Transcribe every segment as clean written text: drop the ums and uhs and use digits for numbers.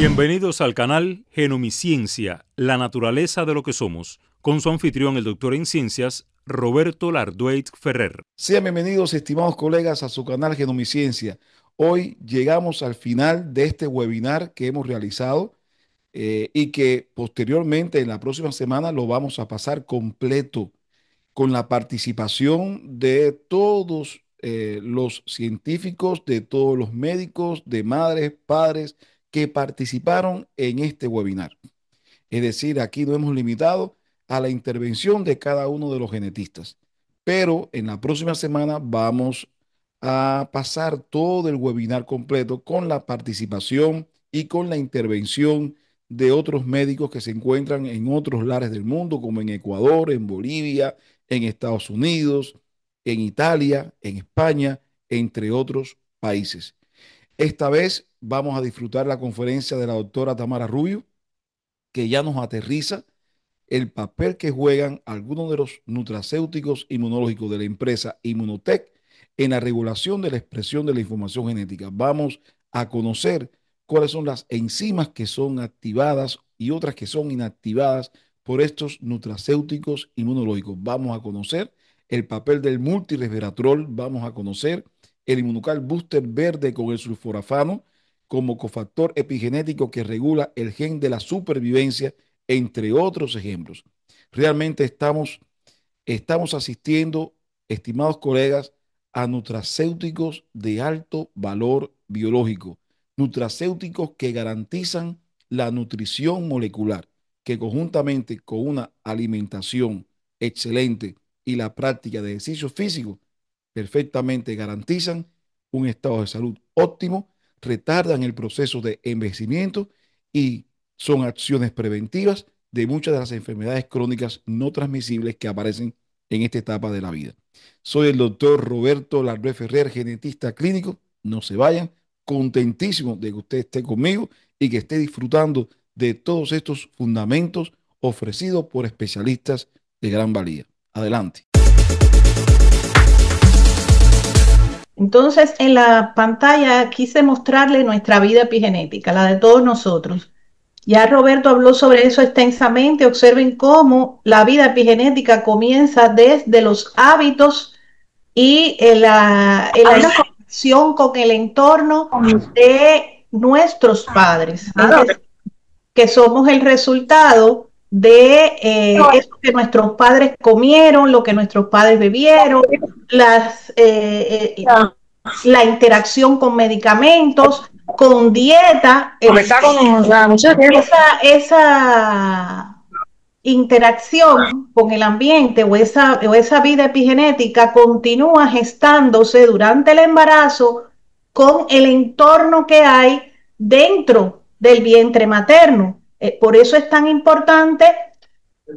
Bienvenidos al canal Genomiciencia, la naturaleza de lo que somos, con su anfitrión, el doctor en ciencias, Roberto Lardueit Ferrer. Sean bienvenidos, estimados colegas, a su canal Genomiciencia. Hoy llegamos al final de este webinar que hemos realizado y que posteriormente, en la próxima semana, lo vamos a pasar completo con la participación de todos los científicos, de todos los médicos, de madres, padres que participaron en este webinar. Es decir, aquí no hemos limitado a la intervención de cada uno de los genetistas. Pero en la próxima semana vamos a pasar todo el webinar completo con la participación y con la intervención de otros médicos que se encuentran en otros lares del mundo, como en Ecuador, en Bolivia, en Estados Unidos, en Italia, en España, entre otros países. Esta vez vamos a disfrutar la conferencia de la doctora Tamara Rubio, que ya nos aterriza el papel que juegan algunos de los nutracéuticos inmunológicos de la empresa Immunotec en la regulación de la expresión de la información genética. Vamos a conocer cuáles son las enzimas que son activadas y otras que son inactivadas por estos nutracéuticos inmunológicos. Vamos a conocer el papel del multiresveratrol, vamos a conocer el Inmunocal Booster verde con el sulforafano como cofactor epigenético que regula el gen de la supervivencia, entre otros ejemplos. Realmente estamos asistiendo, estimados colegas, a nutracéuticos de alto valor biológico, nutracéuticos que garantizan la nutrición molecular, que conjuntamente con una alimentación excelente y la práctica de ejercicio físico, perfectamente garantizan un estado de salud óptimo, retardan el proceso de envejecimiento y son acciones preventivas de muchas de las enfermedades crónicas no transmisibles que aparecen en esta etapa de la vida. Soy el doctor Roberto Lardueit Ferrer, genetista clínico. No se vayan, contentísimo de que usted esté conmigo y que esté disfrutando de todos estos fundamentos ofrecidos por especialistas de gran valía. Adelante. Entonces, en la pantalla quise mostrarle nuestra vida epigenética, la de todos nosotros. Ya Roberto habló sobre eso extensamente. Observen cómo la vida epigenética comienza desde los hábitos y la interacción con el entorno de nuestros padres. Es decir, que somos el resultado de eso que nuestros padres comieron, lo que nuestros padres bebieron, la interacción con medicamentos, con dieta, esa interacción con el ambiente o esa vida epigenética continúa gestándose durante el embarazo con el entorno que hay dentro del vientre materno. Por eso es tan importante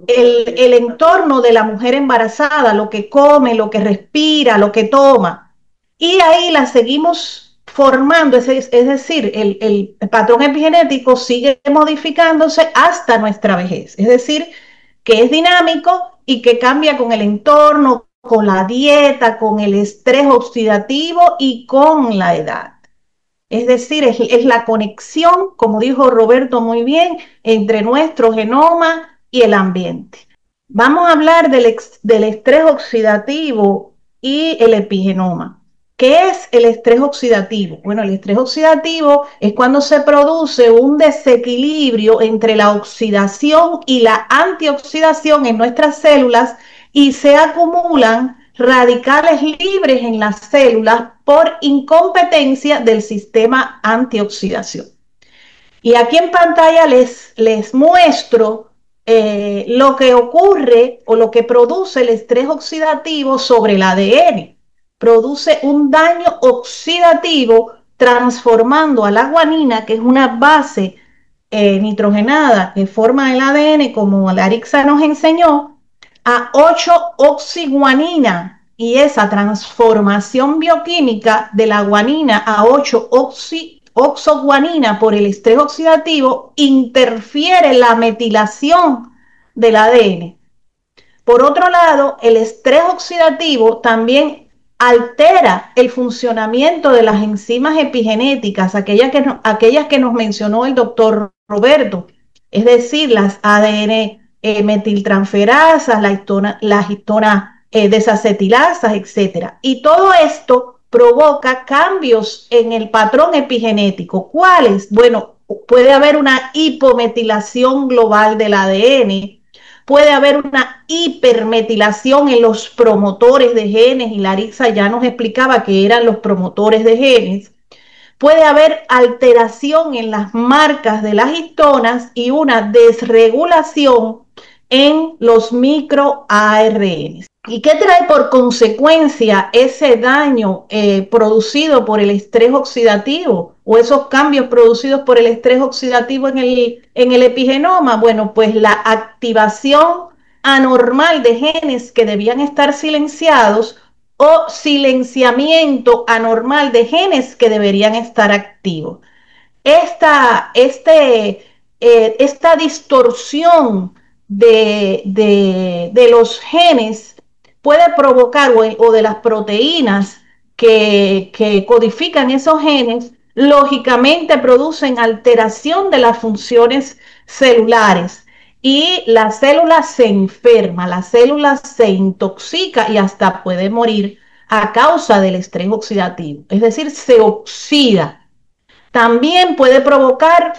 el entorno de la mujer embarazada, lo que come, lo que respira, lo que toma. Y ahí la seguimos formando, es decir, el patrón epigenético sigue modificándose hasta nuestra vejez. Es decir, que es dinámico y que cambia con el entorno, con la dieta, con el estrés oxidativo y con la edad. Es decir, es la conexión, como dijo Roberto muy bien, entre nuestro genoma y el ambiente. Vamos a hablar del estrés oxidativo y el epigenoma. ¿Qué es el estrés oxidativo? Bueno, el estrés oxidativo es cuando se produce un desequilibrio entre la oxidación y la antioxidación en nuestras células y se acumulan radicales libres en las células por incompetencia del sistema antioxidación. Y aquí en pantalla les muestro lo que ocurre o lo que produce el estrés oxidativo sobre el ADN. Produce un daño oxidativo transformando a la guanina, que es una base nitrogenada que forma el ADN, como Larixa nos enseñó, a 8-oxiguanina, y esa transformación bioquímica de la guanina a 8-oxoguanina por el estrés oxidativo interfiere en la metilación del ADN. Por otro lado, el estrés oxidativo también altera el funcionamiento de las enzimas epigenéticas, aquellas que nos mencionó el doctor Roberto, es decir, las ADN metiltransferasas, las histonas desacetilasas, etcétera. Y todo esto provoca cambios en el patrón epigenético. ¿Cuáles? Bueno, puede haber una hipometilación global del ADN, puede haber una hipermetilación en los promotores de genes, y Larissa ya nos explicaba que eran los promotores de genes. Puede haber alteración en las marcas de las histonas y una desregulación en los microARN. ¿Y qué trae por consecuencia ese daño producido por el estrés oxidativo o esos cambios producidos por el estrés oxidativo en el epigenoma? Bueno, pues la activación anormal de genes que debían estar silenciados o silenciamiento anormal de genes que deberían estar activos. Esta distorsión de los genes puede provocar, o de las proteínas que codifican esos genes, lógicamente producen alteración de las funciones celulares y la célula se enferma, la célula se intoxica y hasta puede morir a causa del estrés oxidativo, es decir, se oxida. También puede provocar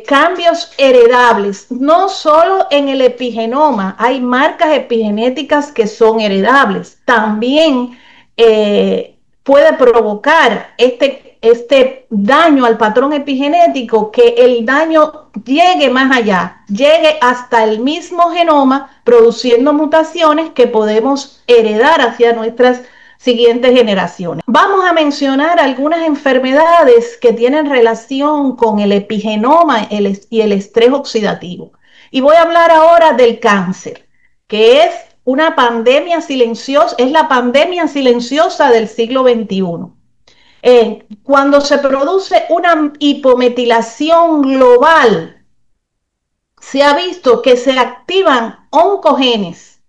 cambios heredables, no solo en el epigenoma, hay marcas epigenéticas que son heredables, también puede provocar este daño al patrón epigenético, que el daño llegue más allá, llegue hasta el mismo genoma, produciendo mutaciones que podemos heredar hacia nuestras siguientes generaciones. Vamos a mencionar algunas enfermedades que tienen relación con el epigenoma y el estrés oxidativo. Y voy a hablar ahora del cáncer, que es una pandemia silenciosa, es la pandemia silenciosa del siglo XXI. Cuando se produce una hipometilación global, se ha visto que se activan oncogenes.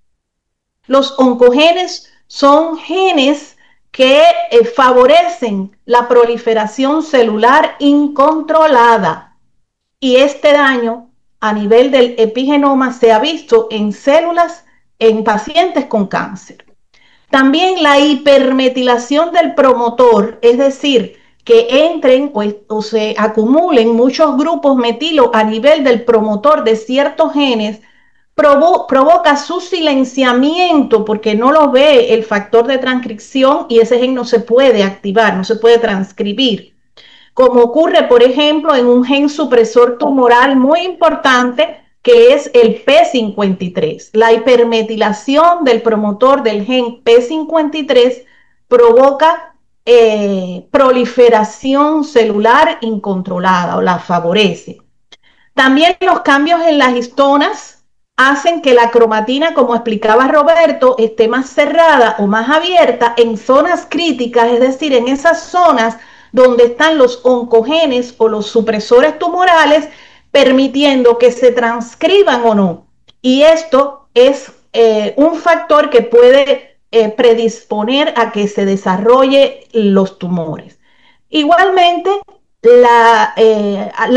Los oncogenes son genes que favorecen la proliferación celular incontrolada, y este daño a nivel del epigenoma se ha visto en células en pacientes con cáncer. También la hipermetilación del promotor, es decir, que entren o se acumulen muchos grupos metilo a nivel del promotor de ciertos genes, provoca su silenciamiento porque no lo ve el factor de transcripción y ese gen no se puede activar, no se puede transcribir. Como ocurre, por ejemplo, en un gen supresor tumoral muy importante que es el P53. La hipermetilación del promotor del gen P53 provoca proliferación celular incontrolada o la favorece. También los cambios en las histonas hacen que la cromatina, como explicaba Roberto, esté más cerrada o más abierta en zonas críticas, es decir, en esas zonas donde están los oncogenes o los supresores tumorales, permitiendo que se transcriban o no. Y esto es un factor que puede predisponer a que se desarrolle los tumores. Igualmente, la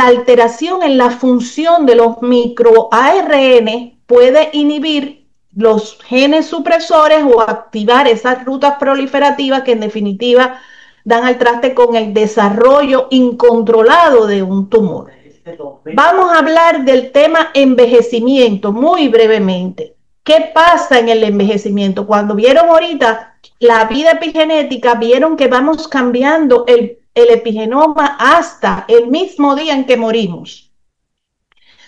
alteración en la función de los microARN puede inhibir los genes supresores o activar esas rutas proliferativas que en definitiva dan al traste con el desarrollo incontrolado de un tumor. Vamos a hablar del tema envejecimiento muy brevemente. ¿Qué pasa en el envejecimiento? Cuando vieron ahorita la vida epigenética, vieron que vamos cambiando el epigenoma hasta el mismo día en que morimos.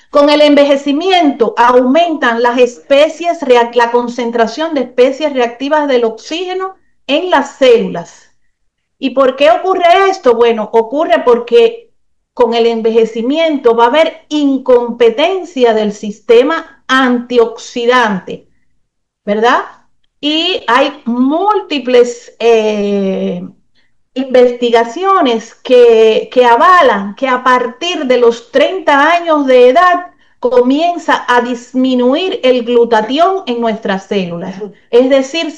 Con el envejecimiento aumentan las especies, la concentración de especies reactivas del oxígeno en las células. ¿Y por qué ocurre esto? Bueno, ocurre porque con el envejecimiento va a haber incompetencia del sistema antioxidante, ¿verdad? Y hay múltiples investigaciones que avalan que a partir de los 30 años de edad comienza a disminuir el glutatión en nuestras células. Es decir,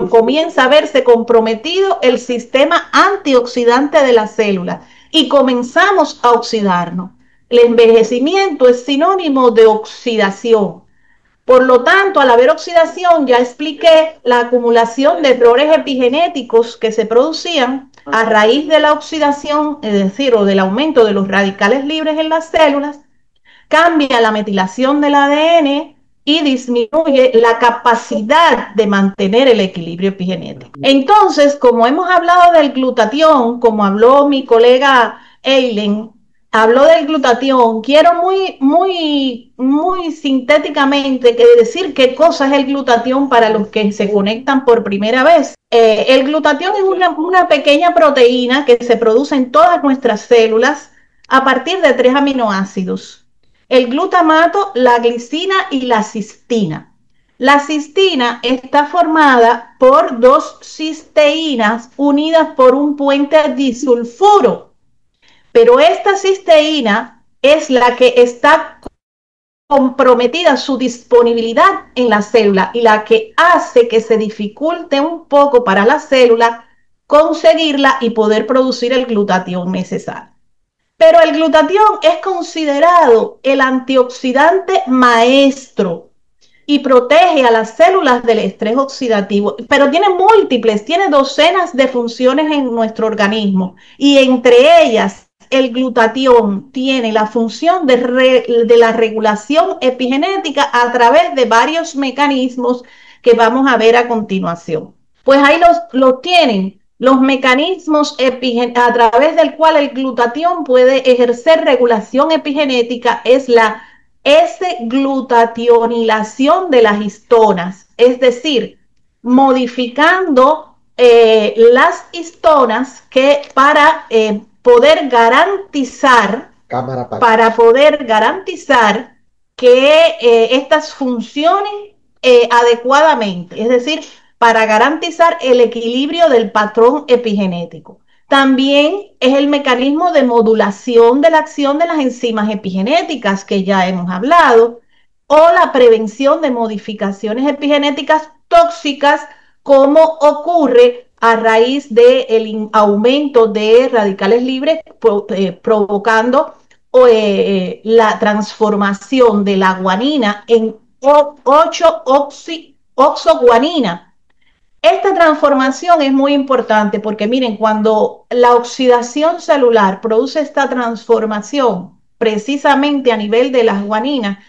comienza a verse comprometido el sistema antioxidante de la célula y comenzamos a oxidarnos. El envejecimiento es sinónimo de oxidación. Por lo tanto, al haber oxidación, ya expliqué la acumulación de errores epigenéticos que se producían a raíz de la oxidación, es decir, o del aumento de los radicales libres en las células, cambia la metilación del ADN y disminuye la capacidad de mantener el equilibrio epigenético. Entonces, como hemos hablado del glutatión, como habló mi colega Eileen, habló del glutatión, quiero muy sintéticamente decir qué cosa es el glutatión para los que se conectan por primera vez. El glutatión es una pequeña proteína que se produce en todas nuestras células a partir de 3 aminoácidos: el glutamato, la glicina y la cistina. La cistina está formada por 2 cisteínas unidas por un puente disulfuro. Pero esta cisteína es la que está comprometida su disponibilidad en la célula y la que hace que se dificulte un poco para la célula conseguirla y poder producir el glutatión necesario. Pero el glutatión es considerado el antioxidante maestro y protege a las células del estrés oxidativo, pero tiene docenas de funciones en nuestro organismo, y entre ellas el glutatión tiene la función de la regulación epigenética a través de varios mecanismos que vamos a ver a continuación. Pues ahí los tienen, los mecanismos a través del cual el glutatión puede ejercer regulación epigenética es la S-glutationilación de las histonas, es decir, modificando las histonas para poder garantizar que estas funcionen adecuadamente, es decir, para garantizar el equilibrio del patrón epigenético. También es el mecanismo de modulación de la acción de las enzimas epigenéticas que ya hemos hablado, o la prevención de modificaciones epigenéticas tóxicas, como ocurre a raíz del aumento de radicales libres, provocando la transformación de la guanina en 8-oxoguanina. Esta transformación es muy importante porque miren, cuando la oxidación celular produce esta transformación precisamente a nivel de las guaninas,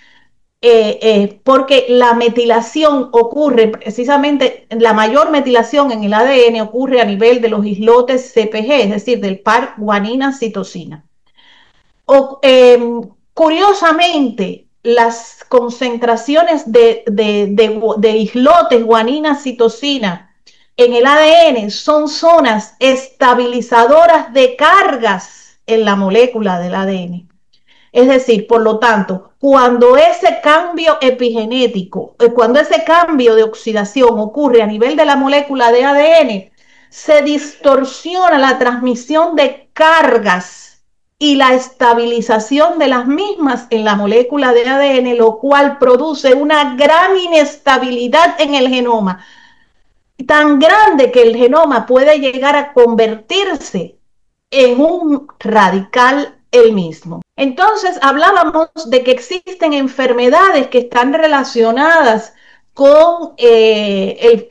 porque la metilación ocurre precisamente, la mayor metilación en el ADN ocurre a nivel de los islotes CpG, es decir, del par guanina-citosina. Curiosamente, las concentraciones de islotes guanina-citosina en el ADN son zonas estabilizadoras de cargas en la molécula del ADN. Es decir, por lo tanto, cuando ese cambio epigenético, cuando ese cambio de oxidación ocurre a nivel de la molécula de ADN, se distorsiona la transmisión de cargas y la estabilización de las mismas en la molécula de ADN, lo cual produce una gran inestabilidad en el genoma, tan grande que el genoma puede llegar a convertirse en un radical el mismo. Entonces hablábamos de que existen enfermedades que están relacionadas con el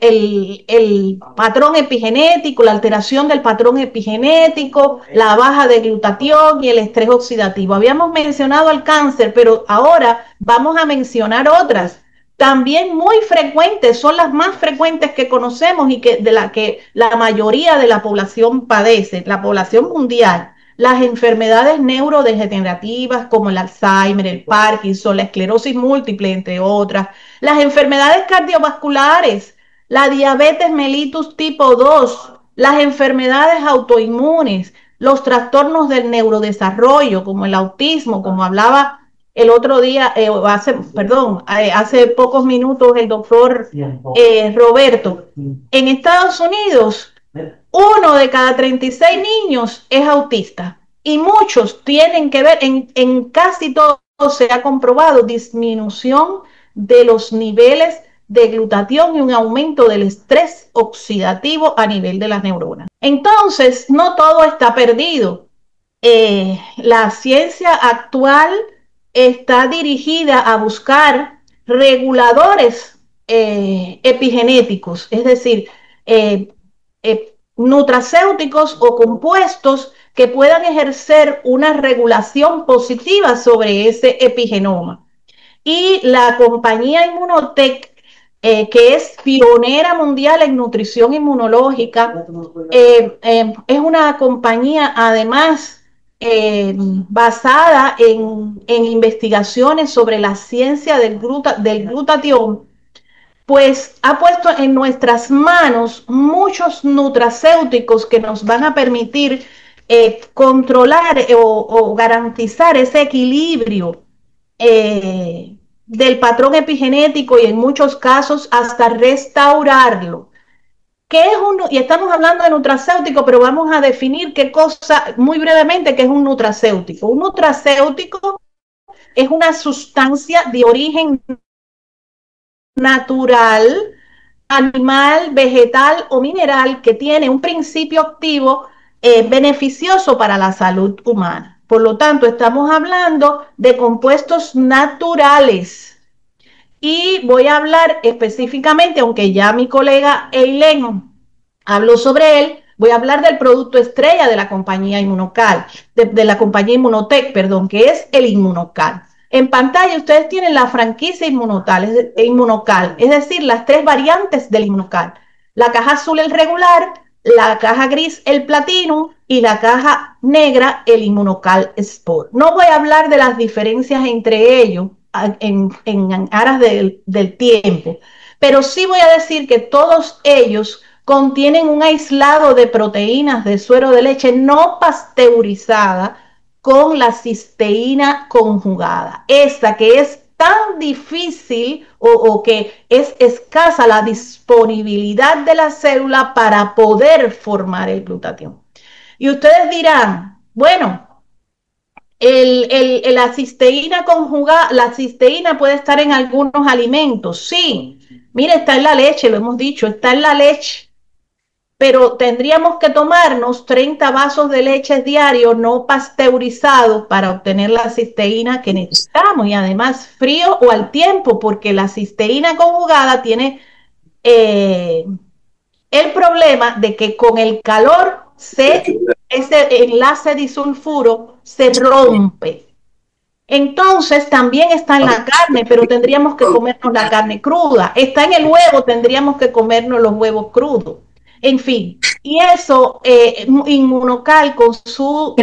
patrón epigenético, la alteración del patrón epigenético, la baja de glutatión y el estrés oxidativo. Habíamos mencionado el cáncer, pero ahora vamos a mencionar otras. También muy frecuentes, son las más frecuentes que conocemos y de la que la mayoría de la población padece, la población mundial. Las enfermedades neurodegenerativas como el Alzheimer, el Parkinson, la esclerosis múltiple, entre otras. Las enfermedades cardiovasculares, la diabetes mellitus tipo 2, las enfermedades autoinmunes, los trastornos del neurodesarrollo como el autismo, como hablaba el otro día, hace pocos minutos el doctor Roberto. En Estados Unidos, 1 de cada 36 niños es autista y muchos tienen que ver, en casi todos se ha comprobado disminución de los niveles de glutatión y un aumento del estrés oxidativo a nivel de las neuronas. Entonces, no todo está perdido. La ciencia actual está dirigida a buscar reguladores epigenéticos, es decir, nutracéuticos o compuestos que puedan ejercer una regulación positiva sobre ese epigenoma. Y la compañía Immunotec, que es pionera mundial en nutrición inmunológica, es una compañía además basada en investigaciones sobre la ciencia del glutatión, pues ha puesto en nuestras manos muchos nutracéuticos que nos van a permitir controlar o garantizar ese equilibrio del patrón epigenético y en muchos casos hasta restaurarlo. ¿Qué es y estamos hablando de nutracéutico, pero vamos a definir qué cosa, muy brevemente, qué es un nutracéutico. Un nutracéutico es una sustancia de origen natural, animal, vegetal o mineral que tiene un principio activo beneficioso para la salud humana. Por lo tanto, estamos hablando de compuestos naturales. Y voy a hablar específicamente, aunque ya mi colega Eileen habló sobre él, voy a hablar del producto estrella de la compañía Immunocal, de la compañía Immunotec, perdón, que es el Immunocal. En pantalla ustedes tienen la franquicia Immunocal, es decir, las 3 variantes del Immunocal. La caja azul, el regular, la caja gris, el Platinum, y la caja negra, el Immunocal Sport. No voy a hablar de las diferencias entre ellos en aras del tiempo, pero sí voy a decir que todos ellos contienen un aislado de proteínas de suero de leche no pasteurizada con la cisteína conjugada. Esta que es tan difícil o que es escasa la disponibilidad de la célula para poder formar el glutatión. Y ustedes dirán, bueno, la cisteína conjugada, la cisteína puede estar en algunos alimentos. Sí, mire, está en la leche, lo hemos dicho, está en la leche. Pero tendríamos que tomarnos 30 vasos de leche diario no pasteurizados para obtener la cisteína que necesitamos, y además frío o al tiempo, porque la cisteína conjugada tiene el problema de que con el calor ese enlace disulfuro se rompe. Entonces también está en la carne, pero tendríamos que comernos la carne cruda. Está en el huevo, tendríamos que comernos los huevos crudos. En fin, y eso Immunocal con su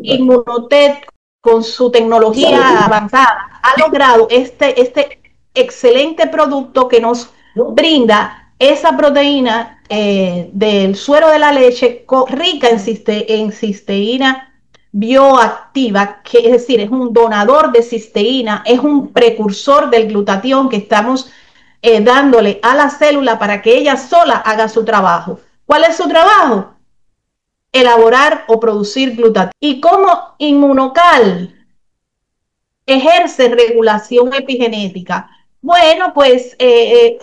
Immunotec con su tecnología avanzada ha logrado este excelente producto que nos brinda esa proteína del suero de la leche rica en cisteína bioactiva, que es decir, es un donador de cisteína, es un precursor del glutatión que estamos dándole a la célula para que ella sola haga su trabajo. ¿Cuál es su trabajo? Elaborar o producir glutatión. ¿Y cómo Immunocal ejerce regulación epigenética? Bueno, pues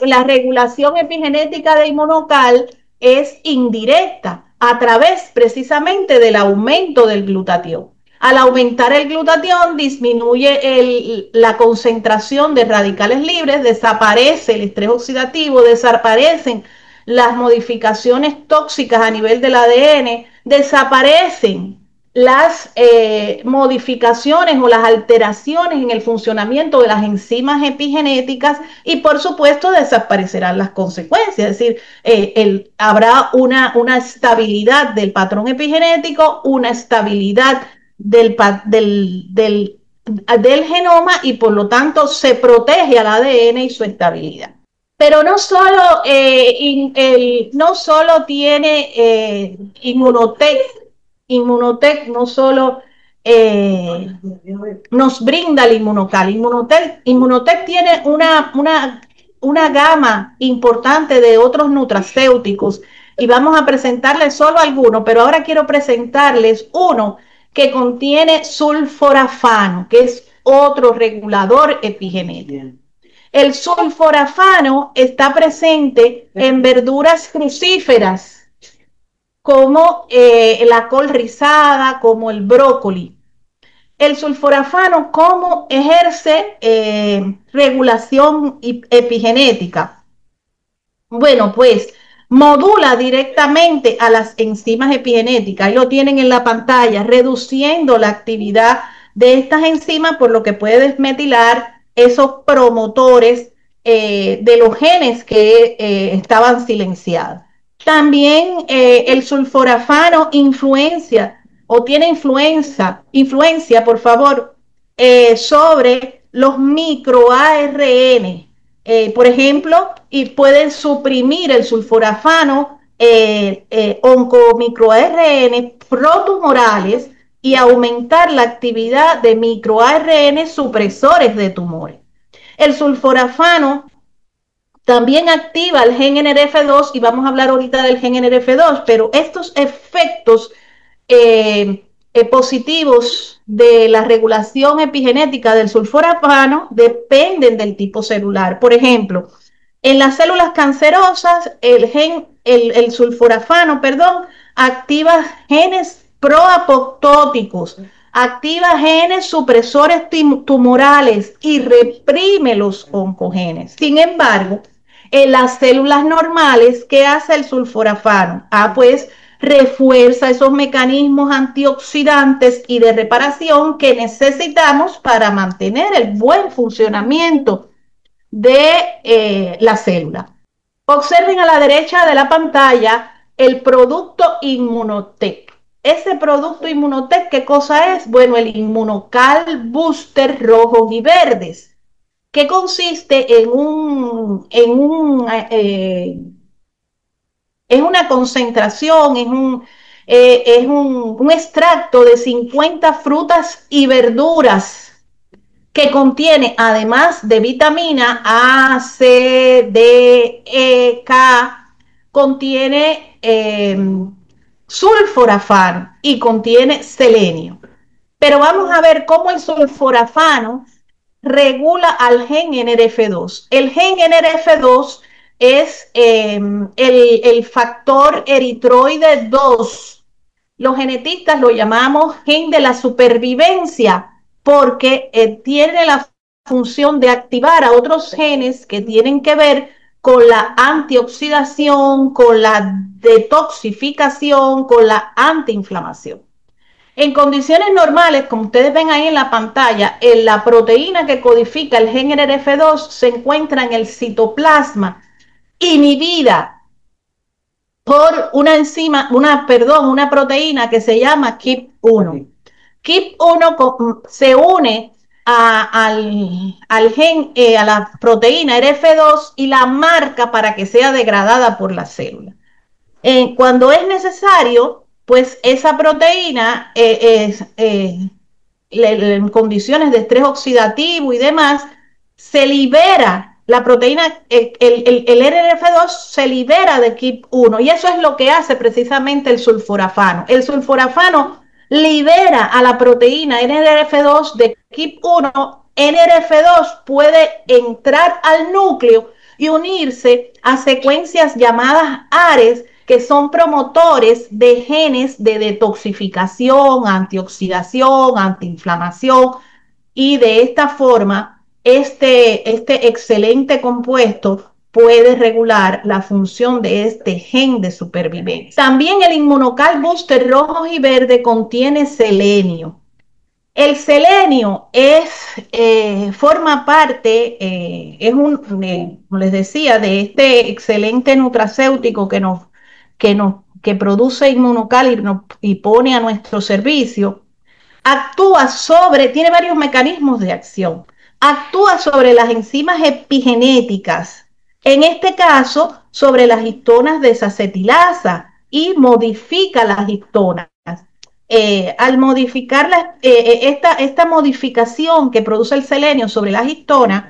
la regulación epigenética de Immunocal es indirecta a través precisamente del aumento del glutatión. Al aumentar el glutatión disminuye la concentración de radicales libres, desaparece el estrés oxidativo, desaparecen las modificaciones tóxicas a nivel del ADN, desaparecen las modificaciones o las alteraciones en el funcionamiento de las enzimas epigenéticas y por supuesto desaparecerán las consecuencias, es decir, habrá una estabilidad del patrón epigenético, una estabilidad del genoma y por lo tanto se protege al ADN y su estabilidad. Pero no solo tiene Immunotec no solo nos brinda el Immunocal. Immunotec tiene una gama importante de otros nutracéuticos y vamos a presentarles solo algunos, pero ahora quiero presentarles uno que contiene sulforafano, que es otro regulador epigenético. El sulforafano está presente en verduras crucíferas, como la col rizada, como el brócoli. El sulforafano, ¿cómo ejerce regulación epigenética? Bueno, pues modula directamente a las enzimas epigenéticas, ahí lo tienen en la pantalla, reduciendo la actividad de estas enzimas, por lo que puede desmetilar esos promotores de los genes que estaban silenciados. También el sulforafano influencia o tiene influencia, por favor, sobre los microARN. Por ejemplo, y pueden suprimir el sulforafano, oncomicroARN protumorales y aumentar la actividad de microARN supresores de tumores. El sulforafano también activa el gen NRF2 y vamos a hablar ahorita del gen NRF2, pero estos efectos positivos de la regulación epigenética del sulforafano dependen del tipo celular. Por ejemplo, en las células cancerosas, el sulforafano, activa genes proapoptóticos, activa genes supresores tumorales y reprime los oncogenes. Sin embargo, en las células normales, ¿qué hace el sulforafano? Pues refuerza esos mecanismos antioxidantes y de reparación que necesitamos para mantener el buen funcionamiento de la célula. Observen a la derecha de la pantalla el producto Inmunotec. Ese producto Inmunotec, ¿qué cosa es? Bueno, el Inmunocal Booster rojos y verdes, que consiste en es una concentración, es un extracto de 50 frutas y verduras que contiene, además de vitamina A, C, D, E, K, contiene sulforafano y contiene selenio. Pero vamos a ver cómo el sulforafano regula al gen NRF2. El gen NRF2 es el factor eritroide 2. Los genetistas lo llamamos gen de la supervivencia porque tiene la función de activar a otros genes que tienen que ver con la antioxidación, con la detoxificación, con la antiinflamación. En condiciones normales, como ustedes ven ahí en la pantalla, la proteína que codifica el gen NRF2 se encuentra en el citoplasma, inhibida por una proteína que se llama KIP1. KIP1 se une a la proteína NRF2 y la marca para que sea degradada por la célula. Cuando es necesario, pues esa proteína en condiciones de estrés oxidativo y demás, se libera la proteína, el NRF2 se libera de KIP1 y eso es lo que hace precisamente el sulforafano. El sulforafano libera a la proteína NRF2 de KIP1. NRF2 puede entrar al núcleo y unirse a secuencias llamadas ARES, que son promotores de genes de detoxificación, antioxidación, antiinflamación, y de esta forma este excelente compuesto puede regular la función de este gen de supervivencia. También el Inmunocal Booster rojos y verde contiene selenio. El selenio forma parte, como les decía, de este excelente nutracéutico que produce Inmunocal y pone a nuestro servicio. Tiene varios mecanismos de acción. Actúa sobre las enzimas epigenéticas, en este caso sobre las histonas desacetilasa, y modifica las histonas. Al modificar esta modificación que produce el selenio sobre las histonas,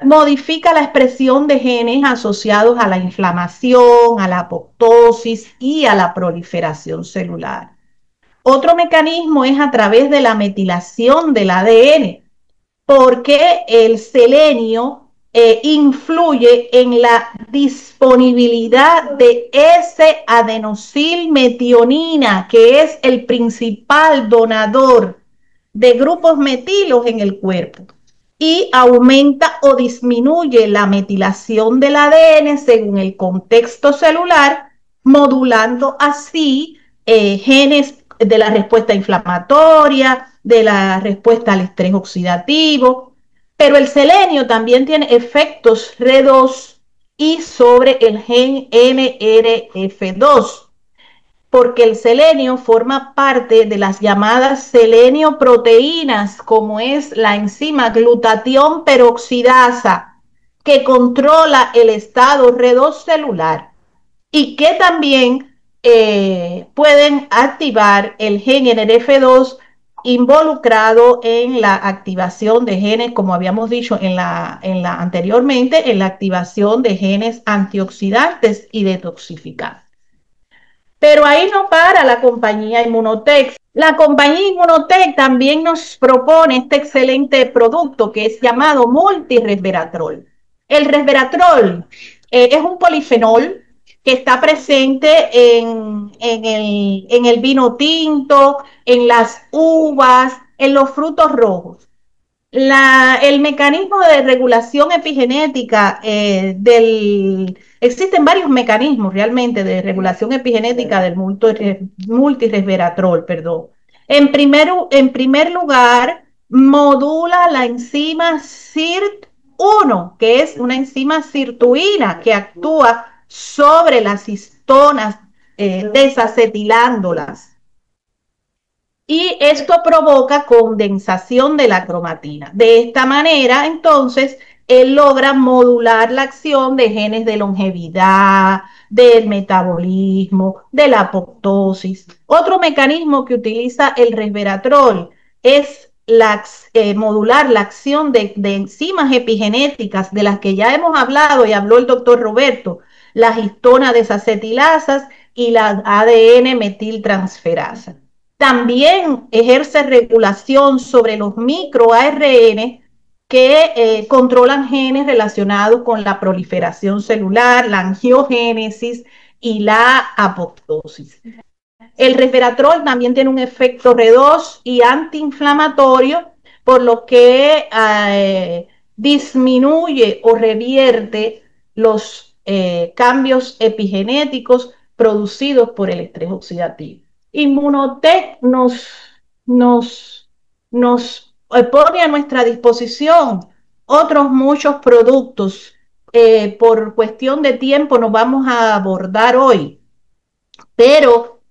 modifica la expresión de genes asociados a la inflamación, a la apoptosis y a la proliferación celular. Otro mecanismo es a través de la metilación del ADN, porque el selenio influye en la disponibilidad de S-adenosilmetionina, que es el principal donador de grupos metilos en el cuerpo, y aumenta o disminuye la metilación del ADN según el contexto celular, modulando así genes de la respuesta inflamatoria, de la respuesta al estrés oxidativo. Pero el selenio también tiene efectos redox y sobre el gen NRF2, porque el selenio forma parte de las llamadas selenioproteínas, como es la enzima glutatión peroxidasa, que controla el estado redox celular y que también pueden activar el gen NRF2 involucrado en la activación de genes, como habíamos dicho anteriormente, en la activación de genes antioxidantes y detoxificantes. Pero ahí no para la compañía Immunotec. La compañía Immunotec también nos propone este excelente producto que es llamado multiresveratrol. El resveratrol es un polifenol que está presente en el vino tinto, en las uvas, en los frutos rojos. El mecanismo de regulación epigenética existen varios mecanismos realmente de regulación epigenética del multiresveratrol, perdón. En primer lugar, modula la enzima SIRT1, que es una enzima sirtuina que actúa sobre las histonas desacetilándolas. Y esto provoca condensación de la cromatina. De esta manera, entonces, él logra modular la acción de genes de longevidad, del metabolismo, de la apoptosis. Otro mecanismo que utiliza el resveratrol es modular la acción de enzimas epigenéticas de las que ya hemos hablado y habló el doctor Roberto, las histonas desacetilasas y la ADN metiltransferasa. También ejerce regulación sobre los microARN que controlan genes relacionados con la proliferación celular, la angiogénesis y la apoptosis. El resveratrol también tiene un efecto redox y antiinflamatorio, por lo que disminuye o revierte los cambios epigenéticos producidos por el estrés oxidativo. Immunotec nos pone a nuestra disposición otros muchos productos. Por cuestión de tiempo nos vamos a abordar hoy, pero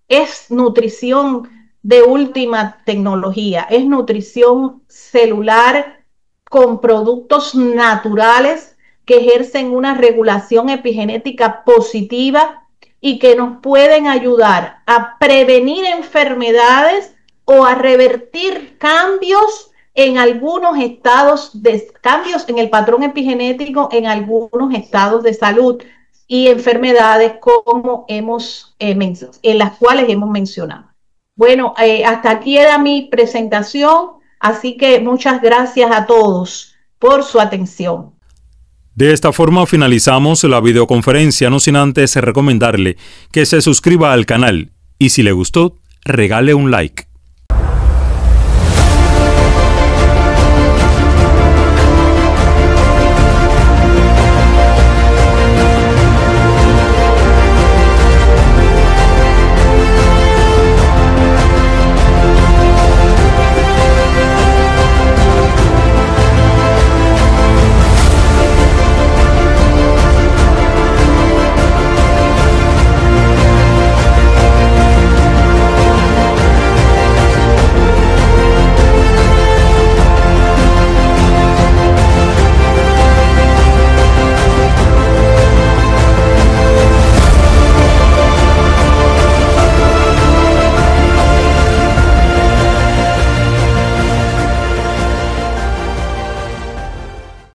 es nutrición de última tecnología, es nutrición celular con productos naturales que ejercen una regulación epigenética positiva y que nos pueden ayudar a prevenir enfermedades o a revertir cambios en algunos cambios en el patrón epigenético en algunos estados de salud y enfermedades como en las cuales hemos mencionado. Bueno, hasta aquí era mi presentación, así que muchas gracias a todos por su atención. De esta forma finalizamos la videoconferencia, no sin antes recomendarle que se suscriba al canal y si le gustó, regale un like.